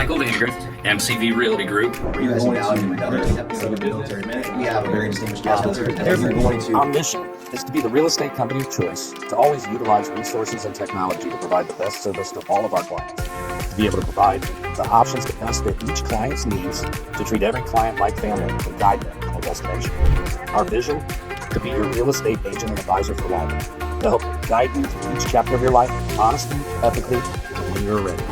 Michael Vandegrift, MCV Realty Group. You guys are now in another episode of Military Minute. We have a very distinguished guest with us. Our mission is to be the real estate company of choice, to always utilize resources and technology to provide the best service to all of our clients, to be able to provide the options to best fit each client's needs, to treat every client like family, and guide them to a destination. Our vision, to be your real estate agent and advisor for life, to help guide you through each chapter of your life, honestly, ethically, and when you're ready.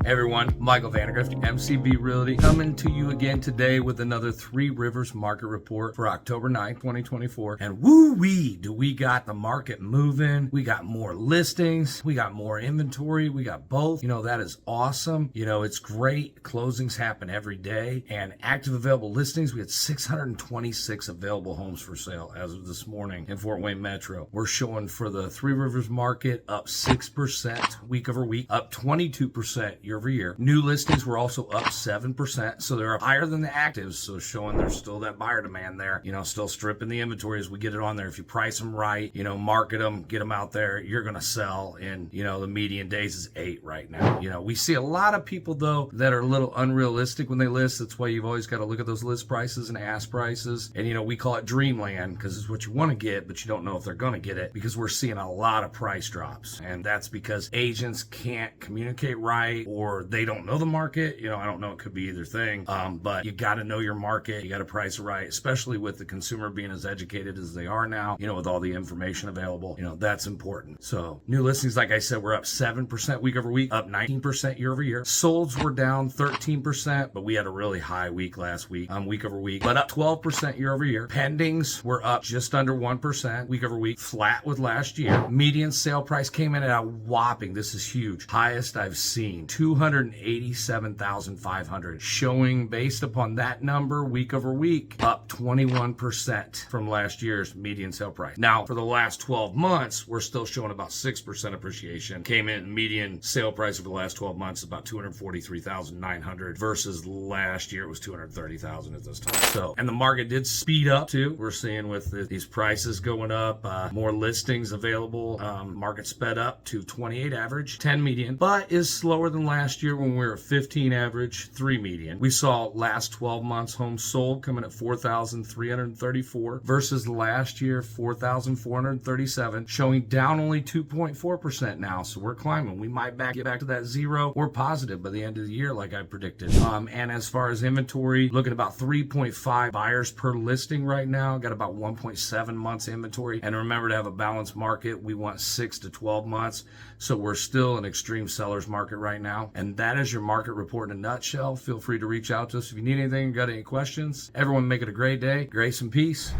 Everyone, Michael Vandegrift, MCV Realty, coming to you again today with another 3Rivers market report for October 9th, 2024. And woo-wee, do we got the market moving? We got more listings. We got more inventory. We got both. You know, that is awesome. You know, it's great. Closings happen every day. And active available listings, we had 626 available homes for sale as of this morning in Fort Wayne Metro. We're showing for the 3Rivers market up 6% week over week, up 22% year over year. New listings were also up 7%, so they're up higher than the actives, so showing there's still that buyer demand there. You know, still stripping the inventory as we get it on there. If you price them right, you know, market them, get them out there, you're going to sell. And, you know, the median days is 8 right now. You know, we see a lot of people, though, that are a little unrealistic when they list. That's why you've always got to look at those list prices and ask prices. And, you know, we call it dreamland because it's what you want to get, but you don't know if they're going to get it because we're seeing a lot of price drops. And that's because agents can't communicate right, or they don't know the market. You know, I don't know, it could be either thing. But you got to know your market. You got to price it right, especially with the consumer being as educated as they are now, you know, with all the information available. You know, that's important. So new listings, like I said, we're up 7% week over week, up 19% year over year. Solds were down 13%, but we had a really high week last week, week over week, but up 12% year over year. Pendings were up just under 1% week over week, flat with last year. Median sale price came in at a whopping, this is huge, highest I've seen, $287,500, showing based upon that number week over week, up 21% from last year's median sale price. Now, for the last 12 months, we're still showing about 6% appreciation. Came in median sale price over the last 12 months about $243,900 versus last year it was $230,000 at this time. So, and the market did speed up too. We're seeing with these prices going up, more listings available. Market sped up to 28 average, 10 median, but is slower than last year when we were at 15 average, 3 median. We saw last 12 months homes sold coming at 4,334 versus last year 4,437, showing down only 2.4% now. So we're climbing. We might get back to that zero or positive by the end of the year, like I predicted. And as far as inventory, looking about 3.5 buyers per listing right now. Got about 1.7 months inventory. And remember, to have a balanced market, we want 6 to 12 months. So we're still an extreme seller's market right now. And that is your market report in a nutshell. Feel free to reach out to us if you need anything, got any questions. Everyone make it a great day. Grace and peace.